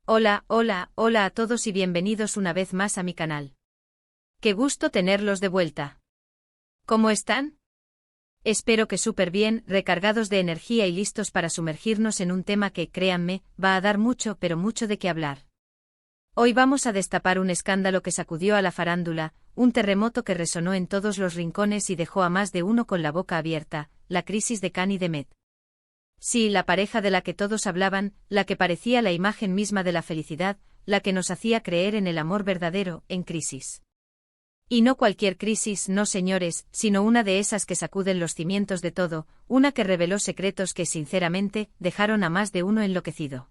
Hola, hola, hola a todos y bienvenidos una vez más a mi canal. Qué gusto tenerlos de vuelta. ¿Cómo están? Espero que súper bien, recargados de energía y listos para sumergirnos en un tema que, créanme, va a dar mucho pero mucho de qué hablar. Hoy vamos a destapar un escándalo que sacudió a la farándula, un terremoto que resonó en todos los rincones y dejó a más de uno con la boca abierta, la crisis de Khan y Demet. Sí, la pareja de la que todos hablaban, la que parecía la imagen misma de la felicidad, la que nos hacía creer en el amor verdadero, en crisis. Y no cualquier crisis, no señores, sino una de esas que sacuden los cimientos de todo, una que reveló secretos que sinceramente, dejaron a más de uno enloquecido.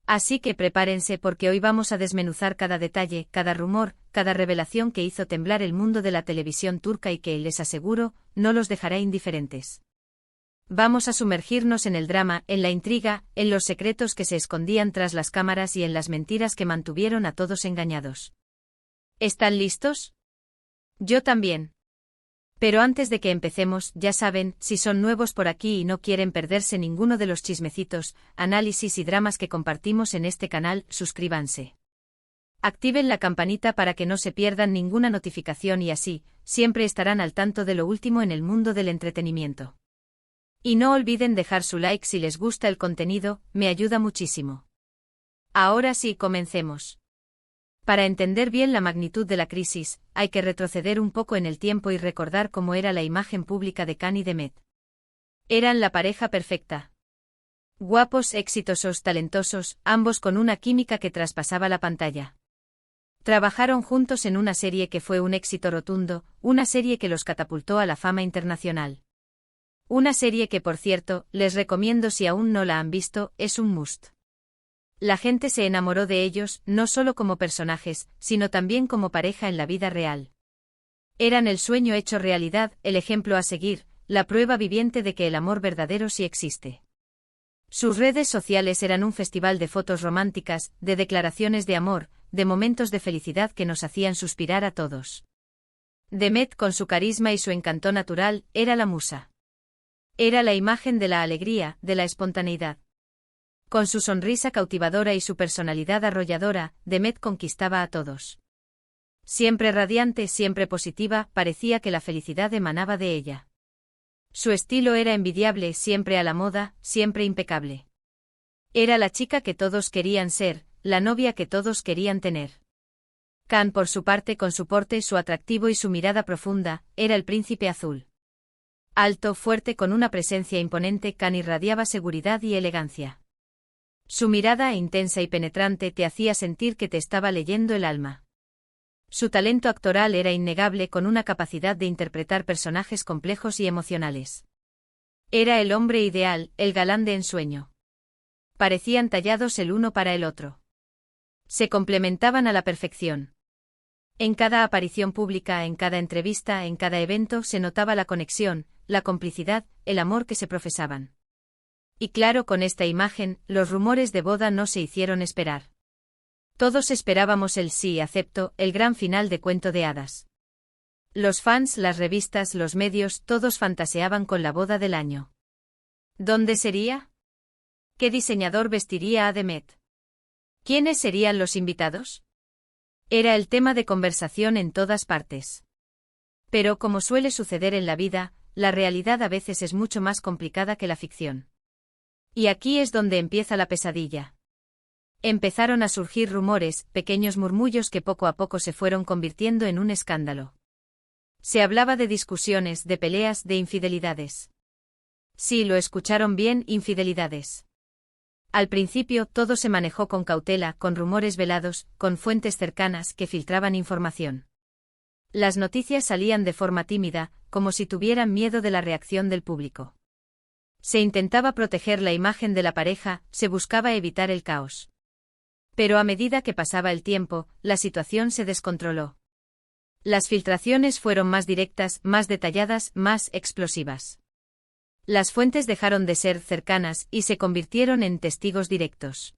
Así que prepárense porque hoy vamos a desmenuzar cada detalle, cada rumor, cada revelación que hizo temblar el mundo de la televisión turca y que, les aseguro, no los dejará indiferentes. Vamos a sumergirnos en el drama, en la intriga, en los secretos que se escondían tras las cámaras y en las mentiras que mantuvieron a todos engañados. ¿Están listos? Yo también. Pero antes de que empecemos, ya saben, si son nuevos por aquí y no quieren perderse ninguno de los chismecitos, análisis y dramas que compartimos en este canal, suscríbanse. Activen la campanita para que no se pierdan ninguna notificación y así, siempre estarán al tanto de lo último en el mundo del entretenimiento. Y no olviden dejar su like si les gusta el contenido, me ayuda muchísimo. Ahora sí, comencemos. Para entender bien la magnitud de la crisis, hay que retroceder un poco en el tiempo y recordar cómo era la imagen pública de Khan y Demet. Eran la pareja perfecta. Guapos, exitosos, talentosos, ambos con una química que traspasaba la pantalla. Trabajaron juntos en una serie que fue un éxito rotundo, una serie que los catapultó a la fama internacional. Una serie que, por cierto, les recomiendo si aún no la han visto, es un must. La gente se enamoró de ellos, no solo como personajes, sino también como pareja en la vida real. Eran el sueño hecho realidad, el ejemplo a seguir, la prueba viviente de que el amor verdadero sí existe. Sus redes sociales eran un festival de fotos románticas, de declaraciones de amor, de momentos de felicidad que nos hacían suspirar a todos. Demet, con su carisma y su encanto natural, era la musa. Era la imagen de la alegría, de la espontaneidad. Con su sonrisa cautivadora y su personalidad arrolladora, Demet conquistaba a todos. Siempre radiante, siempre positiva, parecía que la felicidad emanaba de ella. Su estilo era envidiable, siempre a la moda, siempre impecable. Era la chica que todos querían ser, la novia que todos querían tener. Khan, por su parte, con su porte, su atractivo y su mirada profunda, era el príncipe azul. Alto, fuerte, con una presencia imponente, Khan irradiaba seguridad y elegancia. Su mirada, intensa y penetrante, te hacía sentir que te estaba leyendo el alma. Su talento actoral era innegable, con una capacidad de interpretar personajes complejos y emocionales. Era el hombre ideal, el galán de ensueño. Parecían tallados el uno para el otro. Se complementaban a la perfección. En cada aparición pública, en cada entrevista, en cada evento, se notaba la conexión, la complicidad, el amor que se profesaban. Y claro, con esta imagen, los rumores de boda no se hicieron esperar. Todos esperábamos el sí acepto, el gran final de Cuento de Hadas. Los fans, las revistas, los medios, todos fantaseaban con la boda del año. ¿Dónde sería? ¿Qué diseñador vestiría a Demet? ¿Quiénes serían los invitados? Era el tema de conversación en todas partes. Pero, como suele suceder en la vida, la realidad a veces es mucho más complicada que la ficción. Y aquí es donde empieza la pesadilla. Empezaron a surgir rumores, pequeños murmullos que poco a poco se fueron convirtiendo en un escándalo. Se hablaba de discusiones, de peleas, de infidelidades. Sí, lo escucharon bien, infidelidades. Al principio todo se manejó con cautela, con rumores velados, con fuentes cercanas que filtraban información. Las noticias salían de forma tímida, como si tuvieran miedo de la reacción del público. Se intentaba proteger la imagen de la pareja, se buscaba evitar el caos. Pero a medida que pasaba el tiempo, la situación se descontroló. Las filtraciones fueron más directas, más detalladas, más explosivas. Las fuentes dejaron de ser cercanas y se convirtieron en testigos directos.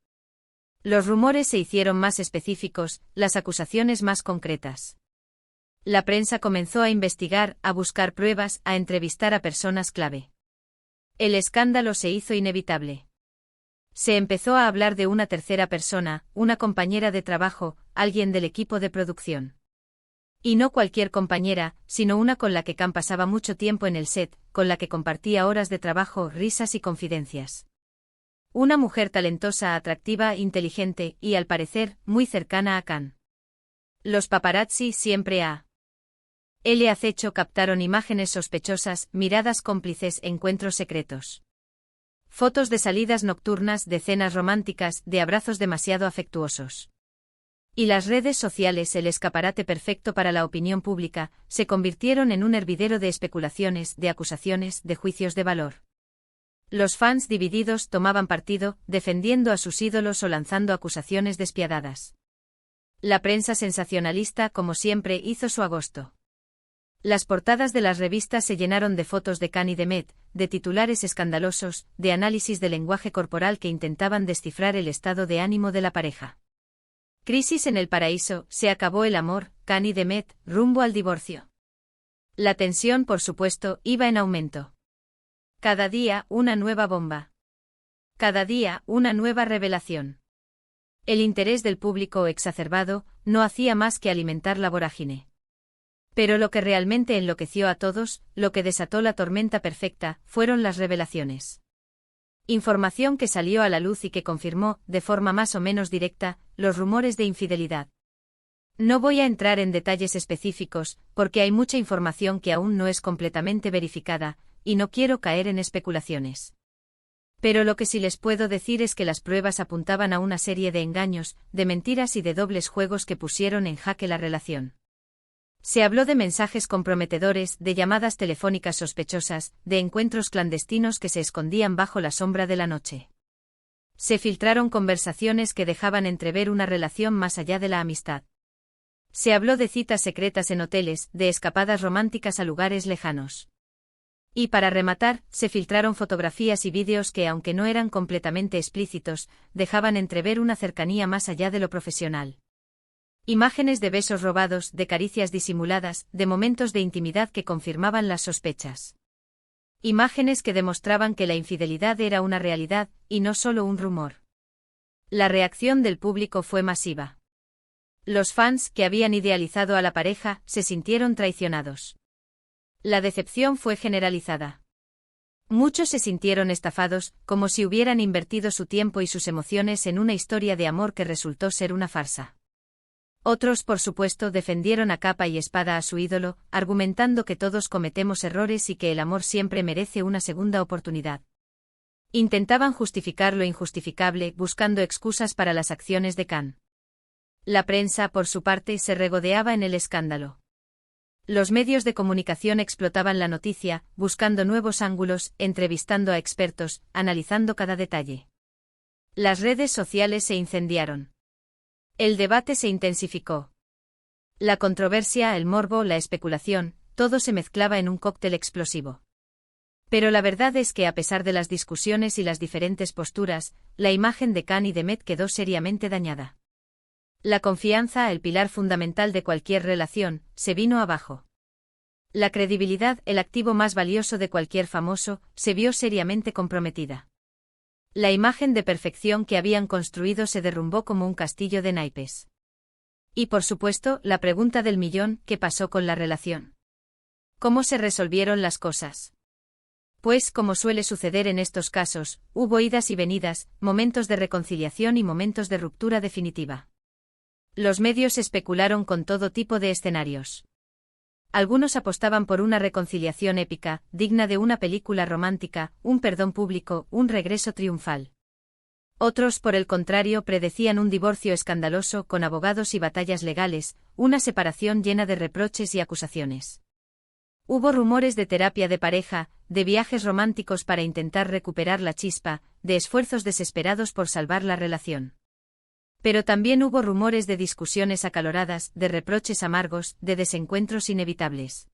Los rumores se hicieron más específicos, las acusaciones más concretas. La prensa comenzó a investigar, a buscar pruebas, a entrevistar a personas clave. El escándalo se hizo inevitable. Se empezó a hablar de una tercera persona, una compañera de trabajo, alguien del equipo de producción. Y no cualquier compañera, sino una con la que Khan pasaba mucho tiempo en el set, con la que compartía horas de trabajo, risas y confidencias. Una mujer talentosa, atractiva, inteligente y, al parecer, muy cercana a Khan. Los paparazzi siempre a él y acecho captaron imágenes sospechosas, miradas cómplices, encuentros secretos. Fotos de salidas nocturnas, de cenas románticas, de abrazos demasiado afectuosos. Y las redes sociales, el escaparate perfecto para la opinión pública, se convirtieron en un hervidero de especulaciones, de acusaciones, de juicios de valor. Los fans divididos tomaban partido, defendiendo a sus ídolos o lanzando acusaciones despiadadas. La prensa sensacionalista, como siempre, hizo su agosto. Las portadas de las revistas se llenaron de fotos de Khan y de Met, de titulares escandalosos, de análisis del lenguaje corporal que intentaban descifrar el estado de ánimo de la pareja. Crisis en el paraíso, se acabó el amor, Khan y Demet, rumbo al divorcio. La tensión, por supuesto, iba en aumento. Cada día, una nueva bomba. Cada día, una nueva revelación. El interés del público exacerbado no hacía más que alimentar la vorágine. Pero lo que realmente enloqueció a todos, lo que desató la tormenta perfecta, fueron las revelaciones. Información que salió a la luz y que confirmó, de forma más o menos directa, los rumores de infidelidad. No voy a entrar en detalles específicos, porque hay mucha información que aún no es completamente verificada, y no quiero caer en especulaciones. Pero lo que sí les puedo decir es que las pruebas apuntaban a una serie de engaños, de mentiras y de dobles juegos que pusieron en jaque la relación. Se habló de mensajes comprometedores, de llamadas telefónicas sospechosas, de encuentros clandestinos que se escondían bajo la sombra de la noche. Se filtraron conversaciones que dejaban entrever una relación más allá de la amistad. Se habló de citas secretas en hoteles, de escapadas románticas a lugares lejanos. Y para rematar, se filtraron fotografías y vídeos que, aunque no eran completamente explícitos, dejaban entrever una cercanía más allá de lo profesional. Imágenes de besos robados, de caricias disimuladas, de momentos de intimidad que confirmaban las sospechas. Imágenes que demostraban que la infidelidad era una realidad, y no solo un rumor. La reacción del público fue masiva. Los fans, que habían idealizado a la pareja, se sintieron traicionados. La decepción fue generalizada. Muchos se sintieron estafados, como si hubieran invertido su tiempo y sus emociones en una historia de amor que resultó ser una farsa. Otros, por supuesto, defendieron a capa y espada a su ídolo, argumentando que todos cometemos errores y que el amor siempre merece una segunda oportunidad. Intentaban justificar lo injustificable, buscando excusas para las acciones de Khan. La prensa, por su parte, se regodeaba en el escándalo. Los medios de comunicación explotaban la noticia, buscando nuevos ángulos, entrevistando a expertos, analizando cada detalle. Las redes sociales se incendiaron. El debate se intensificó. La controversia, el morbo, la especulación, todo se mezclaba en un cóctel explosivo. Pero la verdad es que a pesar de las discusiones y las diferentes posturas, la imagen de Khan y Demet quedó seriamente dañada. La confianza, el pilar fundamental de cualquier relación, se vino abajo. La credibilidad, el activo más valioso de cualquier famoso, se vio seriamente comprometida. La imagen de perfección que habían construido se derrumbó como un castillo de naipes. Y por supuesto, la pregunta del millón, ¿qué pasó con la relación? ¿Cómo se resolvieron las cosas? Pues, como suele suceder en estos casos, hubo idas y venidas, momentos de reconciliación y momentos de ruptura definitiva. Los medios especularon con todo tipo de escenarios. Algunos apostaban por una reconciliación épica, digna de una película romántica, un perdón público, un regreso triunfal. Otros, por el contrario, predecían un divorcio escandaloso con abogados y batallas legales, una separación llena de reproches y acusaciones. Hubo rumores de terapia de pareja, de viajes románticos para intentar recuperar la chispa, de esfuerzos desesperados por salvar la relación. Pero también hubo rumores de discusiones acaloradas, de reproches amargos, de desencuentros inevitables.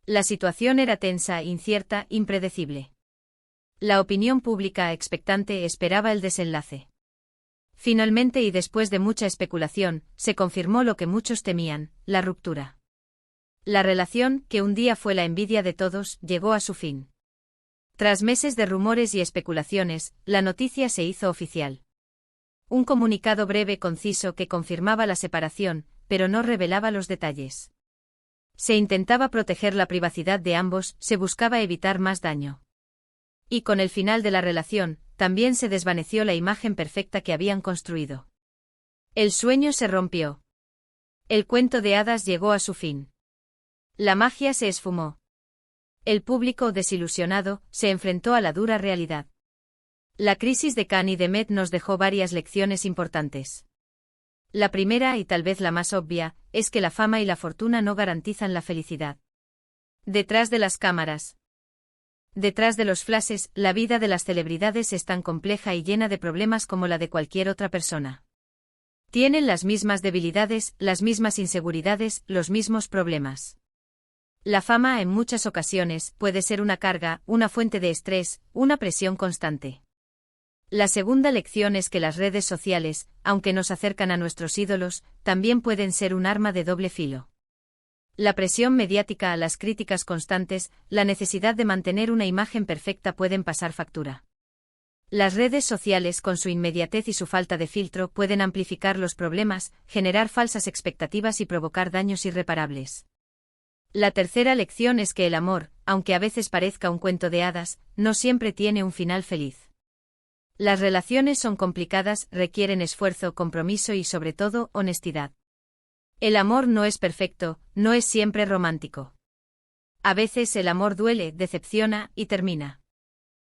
La situación era tensa, incierta, impredecible. La opinión pública expectante esperaba el desenlace. Finalmente y después de mucha especulación, se confirmó lo que muchos temían, la ruptura. La relación, que un día fue la envidia de todos, llegó a su fin. Tras meses de rumores y especulaciones, la noticia se hizo oficial. Un comunicado breve conciso que confirmaba la separación, pero no revelaba los detalles. Se intentaba proteger la privacidad de ambos, se buscaba evitar más daño. Y con el final de la relación, también se desvaneció la imagen perfecta que habían construido. El sueño se rompió. El cuento de hadas llegó a su fin. La magia se esfumó. El público, desilusionado, se enfrentó a la dura realidad. La crisis de Can y de Med nos dejó varias lecciones importantes. La primera, y tal vez la más obvia, es que la fama y la fortuna no garantizan la felicidad. Detrás de las cámaras. Detrás de los flashes, la vida de las celebridades es tan compleja y llena de problemas como la de cualquier otra persona. Tienen las mismas debilidades, las mismas inseguridades, los mismos problemas. La fama, en muchas ocasiones, puede ser una carga, una fuente de estrés, una presión constante. La segunda lección es que las redes sociales, aunque nos acercan a nuestros ídolos, también pueden ser un arma de doble filo. La presión mediática, las críticas constantes, la necesidad de mantener una imagen perfecta pueden pasar factura. Las redes sociales, con su inmediatez y su falta de filtro, pueden amplificar los problemas, generar falsas expectativas y provocar daños irreparables. La tercera lección es que el amor, aunque a veces parezca un cuento de hadas, no siempre tiene un final feliz. Las relaciones son complicadas, requieren esfuerzo, compromiso y, sobre todo, honestidad. El amor no es perfecto, no es siempre romántico. A veces el amor duele, decepciona y termina.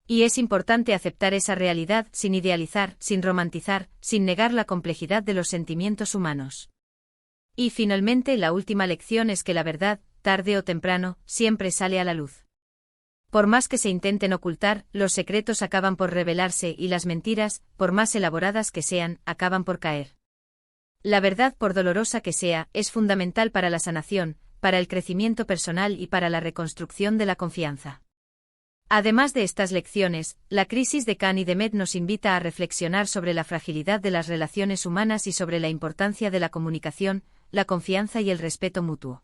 Y es importante aceptar esa realidad sin idealizar, sin romantizar, sin negar la complejidad de los sentimientos humanos. Y finalmente la última lección es que la verdad, tarde o temprano, siempre sale a la luz. Por más que se intenten ocultar, los secretos acaban por revelarse y las mentiras, por más elaboradas que sean, acaban por caer. La verdad, por dolorosa que sea, es fundamental para la sanación, para el crecimiento personal y para la reconstrucción de la confianza. Además de estas lecciones, la crisis de Can y de Med nos invita a reflexionar sobre la fragilidad de las relaciones humanas y sobre la importancia de la comunicación, la confianza y el respeto mutuo.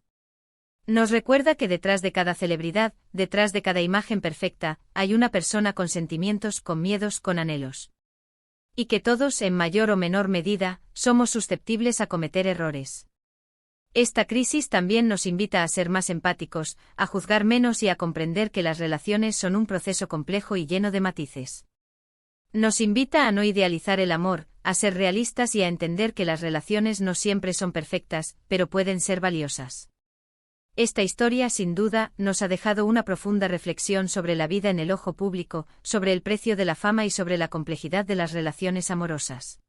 Nos recuerda que detrás de cada celebridad, detrás de cada imagen perfecta, hay una persona con sentimientos, con miedos, con anhelos. Y que todos, en mayor o menor medida, somos susceptibles a cometer errores. Esta crisis también nos invita a ser más empáticos, a juzgar menos y a comprender que las relaciones son un proceso complejo y lleno de matices. Nos invita a no idealizar el amor, a ser realistas y a entender que las relaciones no siempre son perfectas, pero pueden ser valiosas. Esta historia, sin duda, nos ha dejado una profunda reflexión sobre la vida en el ojo público, sobre el precio de la fama y sobre la complejidad de las relaciones amorosas.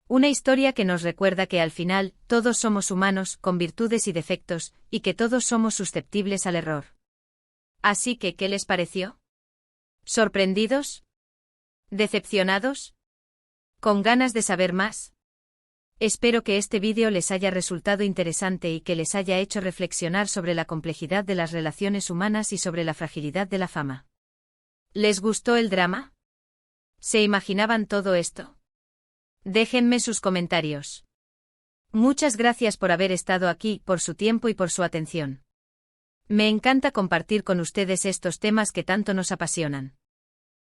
Una historia que nos recuerda que al final, todos somos humanos, con virtudes y defectos, y que todos somos susceptibles al error. Así que, ¿qué les pareció? ¿Sorprendidos? ¿Decepcionados? ¿Con ganas de saber más? Espero que este vídeo les haya resultado interesante y que les haya hecho reflexionar sobre la complejidad de las relaciones humanas y sobre la fragilidad de la fama. ¿Les gustó el drama? ¿Se imaginaban todo esto? Déjenme sus comentarios. Muchas gracias por haber estado aquí, por su tiempo y por su atención. Me encanta compartir con ustedes estos temas que tanto nos apasionan.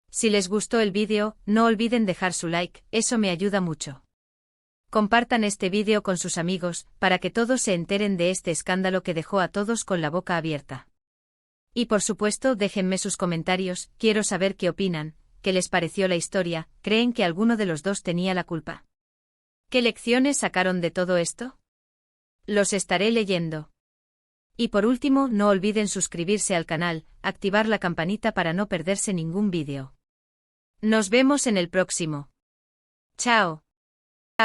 Si les gustó el vídeo, no olviden dejar su like, eso me ayuda mucho. Compartan este vídeo con sus amigos, para que todos se enteren de este escándalo que dejó a todos con la boca abierta. Y por supuesto, déjenme sus comentarios, quiero saber qué opinan, qué les pareció la historia, ¿creen que alguno de los dos tenía la culpa? ¿Qué lecciones sacaron de todo esto? Los estaré leyendo. Y por último, no olviden suscribirse al canal, activar la campanita para no perderse ningún vídeo. Nos vemos en el próximo. Chao.